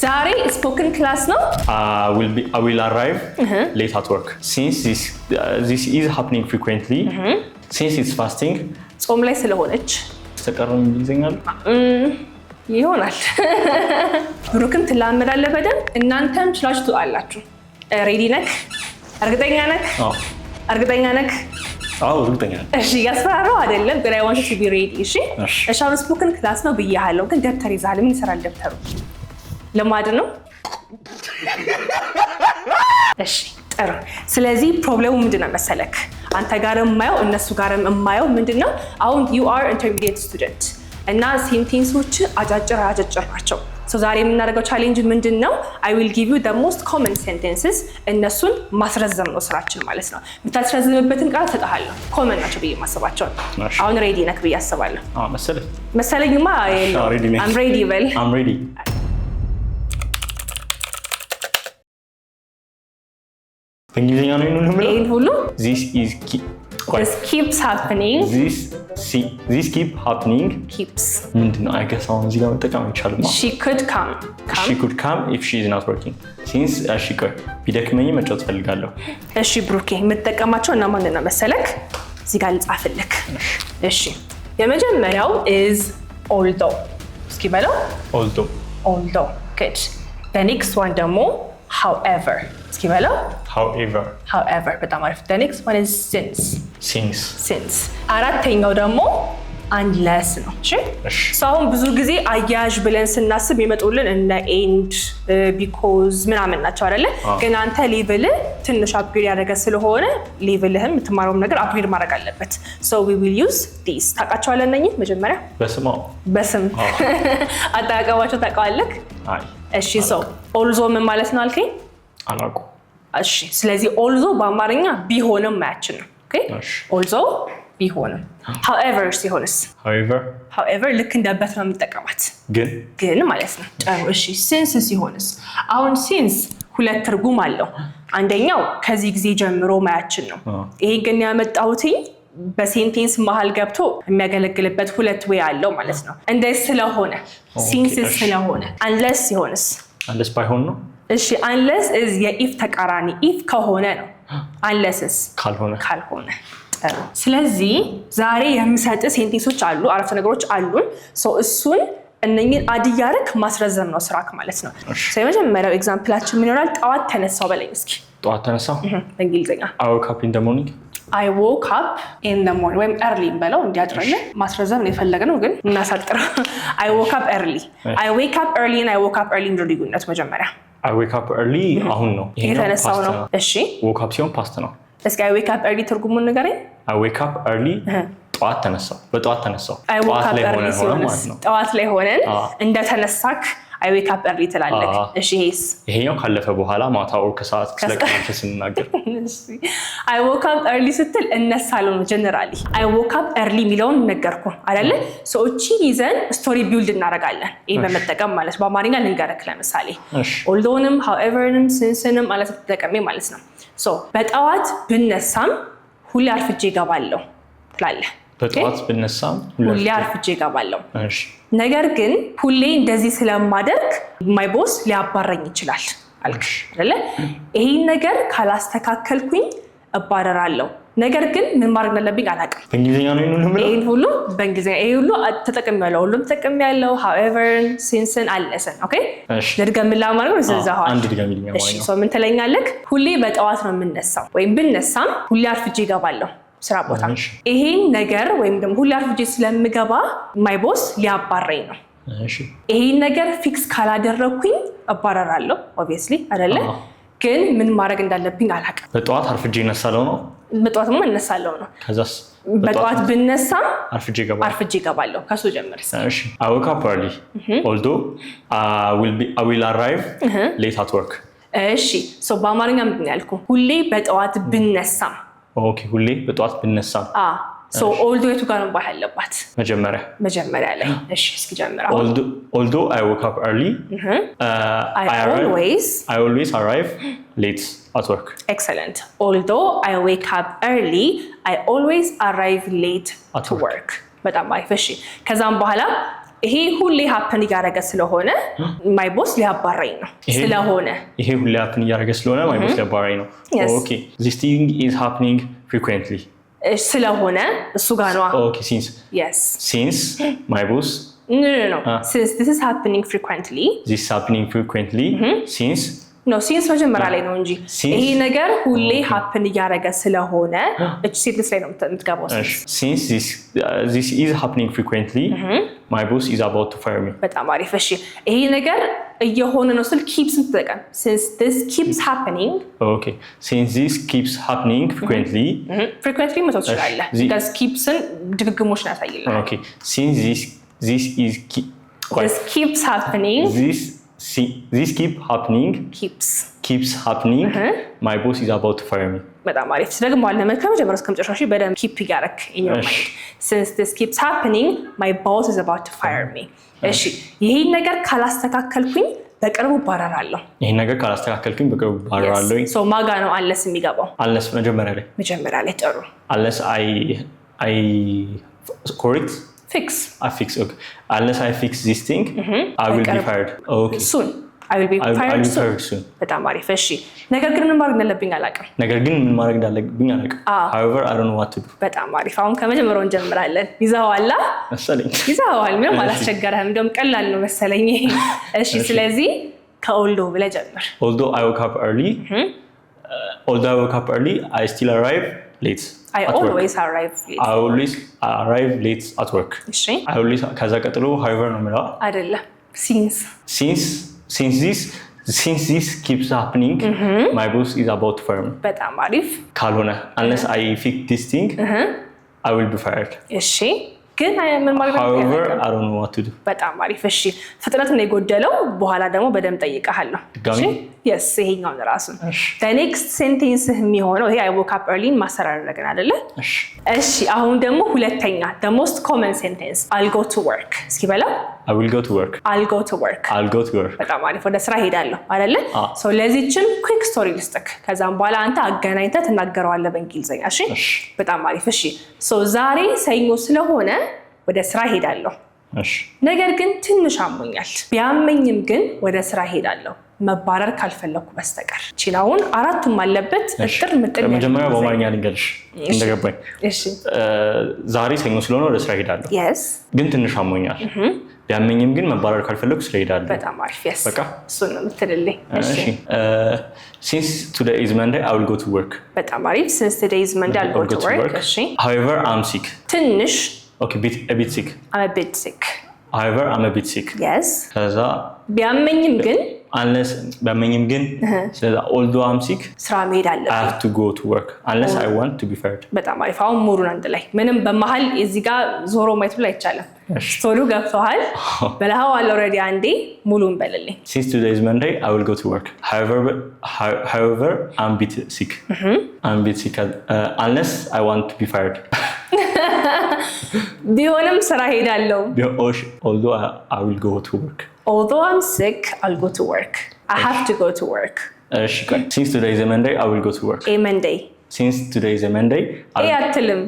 ዛሬ ስፖከን ክላስ ነው። I will arrive late at work. Since this is happening frequently, since it's fasting, ጾም ላይ ስለሆነች ተቀረም ይዘኛል ይሆናል። ብሩክም ትላመዳለህ በደንብ እናንተም ችላችሁ ትውላላችሁ። ሬዲ ነክ? እርግጠኛ ነክ? እርግጠኛ ነክ? እርግጠኛ ነኝ። እሺ ያስፈራራው አይደለም ግን I want you to be ready። እሺ አሁን ስፖከን ክላስ ነው ብያለሁ ግን ደብተር ይዛል። ምን ይሰራል ደብተሩ? ለማድ ነው። እሺ ጥሩ። ስለዚህ ፕሮብሌሙ ምንድነው መሰለክ? አንተ ጋርም ማየው እነሱ ጋርም ማየው ምንድነው? አሁን you are intermediate student እና ሴንቴንሶች አጫጭር ናቸው። ዛሬ የምናደርገው ቻሌንጅ ምንድነው? I will give you the most common sentences እነሱን ማስረዘም ነው ስራችን ማለት ነው። የምታስረዝምበትን ቃል ተጣሃለሁ ኮመን ናቸው ብዬ ማሰባቸው። አሁን ሬዲ ነክ ብዬ አስባለሁ። መሰለኝማ I'm ready በል። I'm ready. በእንግሊዝኛ ነው የምንለው። ይሄን ሁሉ this keeps happening. This keep happening. keeps ምንድነው? I guess አሁን እዚህ ጋር መጠቀም ይቻላል። She could come. She could come if she is not working. Since she could ቢደክመኝ መጫወት ፈልጋለሁ። እሺ ብሩኬ የምትጠቀማቸው እና ማን ነው መሰለክ? እዚህ ጋር ልጻፍልክ። እሺ የመጀመሪያው is although። እስኪ በለው although. Good. The next one ደግሞ however. እስኪ በለው however በጣም አሪፍ። The next one is since. አራተኛው ደግሞ unless ነው። እሺ አሁን ብዙ ጊዜ አያያዥ ብለን ስናስብ ይመጡልን እነ end because ምናምን ናቸው አይደለ? ግን አንተ ሌቭል ትንሽ አፕግሬድ ያደረገ ስለሆነ ሌቭልህም የምትማረውም ነገር አፕግሬድ ማድረግ አለበት። So we will use these። ታውቃቸዋለህ እነኚህ መጀመሪያ በስም አጠቃቀማቸው ታውቃለህ? እሺ ኦልዞ ምን ማለት ነው አልከኝ? አላውቅም። እሺ ስለዚህ ኦልዞ በአማርኛ ቢሆንም ማያችን ነው። ኦኬ ኦልዞ ቢሆንም። however ሲሆንስ? however ልክ እንደበት ነው የምንጠቀማት ግን ማለት ነው። እሺ since ሲሆንስ? አሁን since ሁለት ትርጉም አለው። አንደኛው ከዚህ ጊዜ ጀምሮ ማያችን ነው። ይሄ ግን ያመጣሁት በሴንቴንስ መሃል ገብቶ የሚያገለግልበት ሁለት ወይ አለው ማለት ነው። እንደዚህ ስለሆነ since ስለሆነ unless ሲሆንስ? unless ባይሆን ነው። እሺ unless is የኢፍ ተቃራኒ። ኢፍ ከሆነ ነው። unless ካልሆነ። ስለዚህ ዛሬ የምሰጥ ሴንቴንሶች አሉ፣ አረፍተ ነገሮች አሉን። እሱን እነኚህን አድያረክ ማስረዘም ነው ስራክ ማለት ነው። የመጀመሪያው ኤግዛምፕላችን ምን ይሆናል? ጠዋት ተነሳው በለኝ እስኪ። ጠዋት ተነሳው በእንግሊዝኛ I woke up in the morning. I woke up in the morning ወይም early በለው እንዲያድርልን። ማስረዘም ነው የፈለግነው ግን እናሳጥረው። I woke up early. I wake up early and I woke up early እንደው ልዩነቱ መጀመሪያ I wake up early አሁን ነው። ይሄ ተነሳው ነው። እሺ woke up ሲሆን ፓስት ነው። እስኪ I wake up early ትርጉሙን ንገረኝ። I wake up early ጠዋት ተነሳው። በጠዋት ተነሳው። I woke up early ሲሆንስ? ጠዋት ላይ ሆነን እንደተነሳክ I wake up early ትላለህ። እሺ ይሄኛው ካለፈ በኋላ ማታ ወር ከሰዓት ስለቀናቸው ስንናገር I woke up early ስትል እነሳለሁ ነው ጀነራሊ። I woke up early የሚለውን ነገርኩ አይደለ? እቺ ይዘን ስቶሪ ቢልድ እናደርጋለን። ይሄን በመጠቀም ማለት በአማርኛ ልንገርክ ለምሳሌ although-ንም however-ንም since-ንም ማለት ተጠቀሜ ማለት ነው። በጠዋት ብነሳም ሁሌ አርፍጄ እገባለሁ ትላለህ። በጠዋት ብነሳም ሁሌ አርፍጄ እገባለሁ። ነገር ግን ሁሌ እንደዚህ ስለማደርግ ማይ ቦስ ሊያባረኝ ይችላል አልክሽ አይደለ? ይሄን ነገር ካላስተካከልኩኝ እባረራለሁ። ነገር ግን ምን ማድረግ እንዳለብኝ አላውቅም። በእንግሊዝኛ ነው የምንለው። ይሄን ሁሉ በእንግሊዝኛ ይሄ ሁሉ ተጠቅሜያለሁ። ሁሉም ተጠቅሜያለሁ። however since unless ኦኬ ልድገምልህ ማለት ነው። ስለዚህ አንድ ድገምልኝ ማለት ነው። እሺ ምን ትለኛለህ? ሁሌ በጠዋት ነው የምነሳው ወይም ብነሳም ሁሌ አርፍጄ እገባለሁ ስራ ቦታ። ይሄን ነገር ወይም ደግሞ ሁሌ አርፍጄ ስለምገባ ማይ ቦስ ሊያባረኝ ነው። ይሄን ነገር ፊክስ ካላደረኩኝ እባረራለሁ ኦብቪየስሊ አይደለ? ግን ምን ማድረግ እንዳለብኝ አላውቅም። በጠዋት አርፍጄ እነሳለሁ ነው። በጠዋትማ እነሳለሁ ነው። ከዛስ በጠዋት ብነሳም አርፍጄ እገባለሁ። ከሱ ጀምርስ። እሺ I woke up early although I will arrive late at work። እሺ በአማርኛ ምንድን ነው ያልኩህ? ሁሌ በጠዋት ብነሳም። ኦኬ ሁሌ በጠዋት ብነሳም። although የቱ ጋር ነው ባህ ያለባት? መጀመሪያ ላይ። እሺ እስኪ ጀምራ። although I woke up early I always arrive late at work. Excellent. Although I wake up early I always arrive late to work. በጣም አሪፍ። እሺ ከዛም በኋላ ይሄ ሁሌ happen እያደረገ ስለሆነ my boss ሊያባረኝ ነው ስለሆነ ይሄ ሁሌ happen እያደረገ ስለሆነ my boss ሊያባረኝ ነው okay this thing is happening frequently ስለሆነ እሱ ጋር ነው okay since my boss no since this is happening frequently since መጀመሪያ ላይ ነው እንጂ ይሄ ነገር ሁሌ happen እያደረገ ስለሆነ እቺ ሴንተንስ ላይ ነው የምትገባው since this is happening frequently my boss is about to fire me በጣም አሪፍ እሺ ይሄ ነገር እየሆነ ነው ስል keeps እንጠቀም since this keeps happening okay since this keeps happening frequently መተው ትችላለህ because keepsን ድግግሞሽ ነው ያሳይልናል okay since this keeps happening this keeps happening my boss is about to fire me በጣም አሪፍ ደግሞ አለመ ከመጀመሪያው እስከ መጨረሻው በደም keep ያረክ in your mind since this keeps happening my boss is about to fire me እሺ ይሄን ነገር ካላስተካከልኩኝ በቅርቡ ባራራለሁ so ማጋ ነው unless የሚገባው unless መጀመሪያ ላይ ጥሩ unless I correct fix okay unless I fix this thing I will be fired okay soon I will be fired soon በጣም አሪፍ እሺ ነገር ግን ምን ማድረግ እንዳለብኝ አላውቅም however I don't know what to do በጣም አሪፍ አሁን ከመጀመሪያው እንጀምራለን ይዛዋላ ይዛዋል ምንም አላስቸገረህም እንደውም ቀላል ነው መሰለኝ እሺ ስለዚህ ከኦልዶ ብለህ ጀምር although I woke up early I still arrive late I always arrive late at work እሺ I always ከዛ ቀጥሎ however ነው የሚለው አይደለም since this keeps happening my boss is about to fire me በጣም አሪፍ ካልሆነ unless I fix this thing I will be fired እሺ ግን ምን ማለት ነው however I don't know what to do በጣም አሪፍ እሺ ፍጥነት ነው የጎደለው በኋላ ደግሞ በደም ጠይቀሃለሁ እሺ yes ይሄኛው ራሱ the next sentence የሚሆነው ይሄ I woke up early ማሰራረግን አይደለ እሺ አሁን ደግሞ ሁለተኛ the most common sentence I'll go to work እስኪ በለው I will go to work I'll go to work በጣም አሪፍ ወደ ስራ ሄዳለሁ አይደለ so ለዚህችን quick story ልስጥክ ከዛም በኋላ አንተ አገናኝተህ ተናገረዋለህ በእንግሊዘኛ እሺ በጣም አሪፍ እሺ so ዛሬ ሰኞ ስለሆነ ወደ ስራ ሄዳለሁ እሺ ነገር ግን ትንሽ አሞኛል ቢያመኝም ግን ወደ ስራ ሄዳለሁ መባረር ካልፈለኩ በስተቀር ቺላውን አራቱም አለበት እጥር ምጥል መጀመሪያ በማርኛ ልንገርሽ እንደገባኝ እሺ ዛሬ ሰኞ ስለሆነ ወደ ስራ ሄዳለሁ yes ግን ትንሽ አሞኛል ቢያመኝም ግን መባረር ካልፈለኩ ስራ ሄዳለሁ በጣም አሪፍ yes በቃ እሱ ነው የምትልልኝ እሺ since today is Monday I will go to work በጣም አሪፍ since today is Monday I'll go to work እሺ however I'm sick ትንሽ okay a bit sick I'm a bit sick however I'm a bit sick yes ከዛ ቢያመኝም ግን unless ቢያመኝም ግን ስለዚህ although I'm sick ስራ መሄድ አለብኝ I have to go to work unless I want to be fired በጣም አሪፍ አሁን ሙሩን አንድ ላይ ምንም በመሃል እዚህ ጋር ዞሮ ማየት ላይ አይቻልም ስቶሪው ገብቷል በላው already አንዴ ሙሉን በልልኝ since today is Monday I will go to work however I'm a bit sick unless I want to be fired ቢሆንም ስራ ሄዳለሁ although I will go to work although I'm sick I'll go to work I have to go to work since today is a Monday I will go to work a Monday since today is a Monday አትልም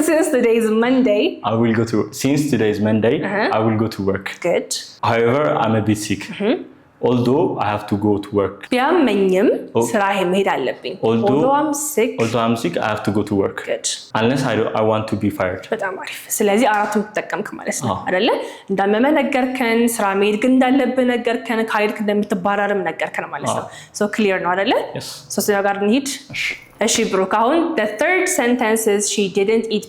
since today is Monday I will go to since today is Monday I will go to work good however I'm a bit sick although I have to go to work ቢያመኝም ስራ መሄድ አለብኝ although I'm sick I have to go to work good unless I want to be fired በጣም አሪፍ ስለዚህ አራቱን ተጠቀምክ ማለት ነው አይደለ እንዳመመ ነገርከን ስራ መሄድ ግን እንዳለብህ ነገርከን ካልሄድክ እንደምትባረርም ነገርከን ማለት ነው so clear ነው አይደለ ሶስተኛው ጋር እንሂድ እሺ ብሩክ አሁን the third sentence is she didn't eat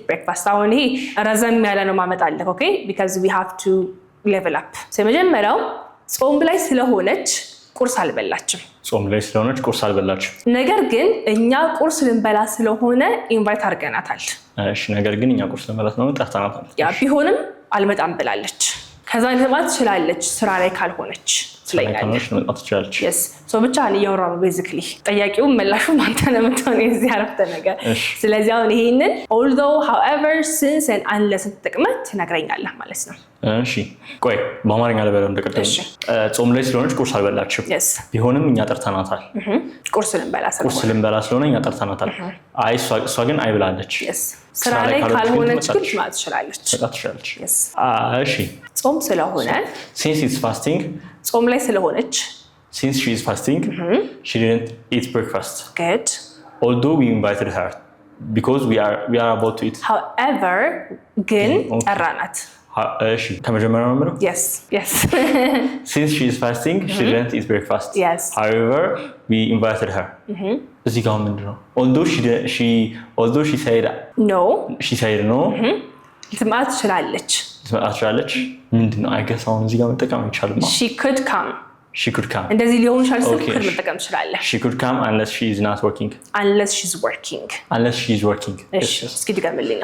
breakfast አሁን ይሄ ረዘም ያለ ነው ማመጣለህ okay because we have to level up መጀመሪያው ጾም ላይ ስለሆነች ቁርስ አልበላችም ነገር ግን እኛ ቁርስ ልንበላ ስለሆነ ኢንቫይት አድርገናታል እሺ ነገር ግን እኛ ቁርስ ልንበላ ስለሆነ ጠርተናታል ያ ቢሆንም አልመጣም ብላለች ከዛ ልትመጣ ትችላለች ስራ ላይ ካልሆነች ትለኛለች yes so ብቻ ነው ያወራው basically ጠያቂው መላሹም አንተ ነው የምትሆነው እዚህ አረፍተ ነገር ስለዚህ አሁን ይሄንን although however since and unless ተጠቅመህ ትነግረኛለህ ማለት ነው እሺ ቆይ በአማርኛ ለበለም እንደቀደም ጾም ላይ ስለሆነች ቁርስ አልበላችም ቢሆንም እኛ ጠርተናታል ቁርስ ልንበላ ስለሆነ እኛ ጠርተናታል አይ እሷ ግን አይብላለች ስራ ላይ ካልሆነች ግን ማለት ትችላለች እሺ ጾም ስለሆነ since it's fasting ጾም ላይ ስለሆነች since she is fasting she didn't eat breakfast good although we invited her because we are about to eat however ግን ጠራናት እሺ ከመጀመሪያው ነው yes since she is fasting she didn't eat breakfast however we invited her እዚህ ጋር ምንድነው although she said no ልትመጣ ትችላለች ምንድነው አይገሳውን እዚህ ጋር መጠቀም አይቻልም she could come እንደዚህ ሊሆን ይችላል ስልክ መጠቀም ትችላለህ she could come unless she is not working unless she is working እሺ እስኪ ድገምልኝ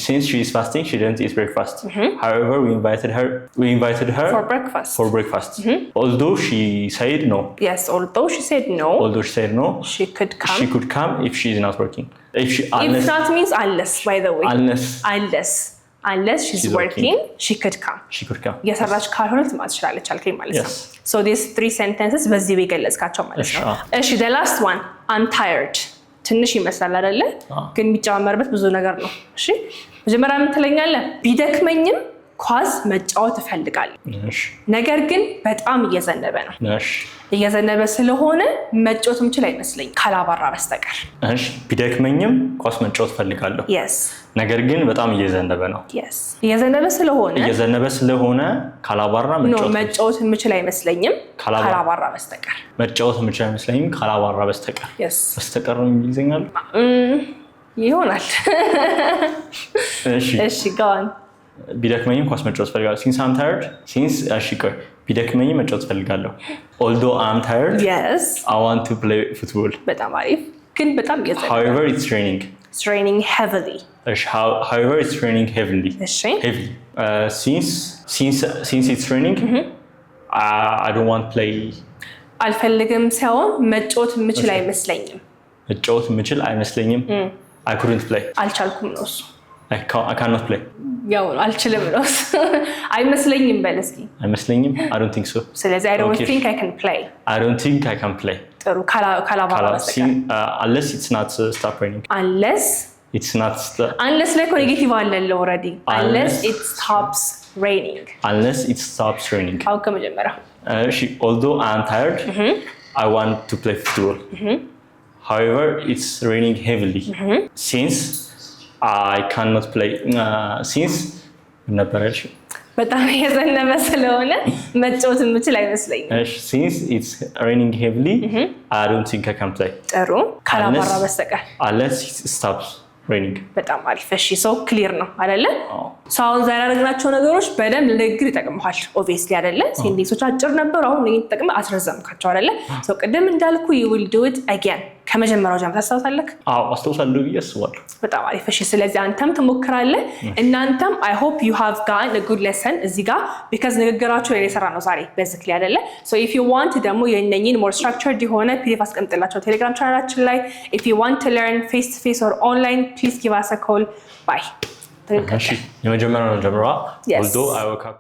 since she is fasting she didn't eat breakfast however we invited her for breakfast although she said no although she said no she could come if she is not working if not means unless by the way unless she's working she could come የሰራች ካልሆነ ልትመጣ ትችላለች አልከኝ ማለት ነው so these three sentences በዚህ ወይ ገለጽካቸው ማለት ነው እሺ the last one I'm tired ትንሽ ይመስላል አይደለ ግን የሚጨማመርበት ብዙ ነገር ነው እሺ መጀመሪያ ምን ትለኛለህ ቢደክመኝም ኳስ መጫወት እፈልጋለሁ ነገር ግን በጣም እየዘነበ ነው እየዘነበ ስለሆነ መጫወት ምችል አይመስለኝም ካላባራ በስተቀር እሺ ቢደክመኝም ኳስ መጫወት እፈልጋለሁ ነገር ግን በጣም እየዘነበ ነው እየዘነበ ስለሆነ ካላባራ መጫወት ምችል አይመስለኝም ካላባራ በስተቀር በስተቀር ነው እንግሊዝኛል ይሆናል እሺ go on ቢደክመኝም ኳስ መጫወት ፈልጋለሁ since I'm tired ቢደክመኝም መጫወት ፈልጋለሁ although I'm tired I want to play football በጣም አሪፍ ግን በጣም እየዘነበ however it's raining heavily however it's raining heavily since it's raining I don't want to play አልፈልግም ሳይሆን መጫወት ምችል አይመስለኝም I couldn't play አልቻልኩም ነው እሱ I cannot play ያው አልችልም ነው አይመስለኝም በለስኪ አይመስለኝም I don't think so ስለዚህ I don't think I can play ጥሩ ካላባራ unless it's not stop raining unless like ኔጌቲቭ አለ already unless it stops raining how ከመጀመሪያ although I'm tired I want to play football however it's raining heavily since I cannot play since ነበረሽ በጣም የዘነበ ስለሆነ መጫወት ምችል አይመስለኝም since it's raining heavily I don't think I can play ጥሩ ካላባራ በስተቀር unless it stops raining በጣም አሪፍ እሺ ሰው ክሊር ነው አይደለ ሳውን ዛሬ ያደረግናቸው ነገሮች በደንብ ለግር ይጠቅምሃል obviously አይደለ ሴንቴንሶች አጭር ነበሩ አሁን እኔ ተጠቅመህ አስረዘምካቸው አይደለ ሰው ቅድም እንዳልኩ you will do it again ከመጀመሪያው ጀምሮ ታስታውሳለህ አስታውሳለሁ እያስባለሁ በጣም አሪፍ እሺ ስለዚህ አንተም ትሞክራለህ እናንተም I hope you have gotten a good lesson እዚህ ጋር because ንግግራችሁ ላይ የሰራ ነው ዛሬ basically አይደለ so if you want ደግሞ የነኝን more structured የሆነ PDF አስቀምጥላችሁ ቴሌግራም ቻናላችን ላይ if you want to learn face to face or online please give us a call bye የመጀመሪያው ጀምራ although I woke up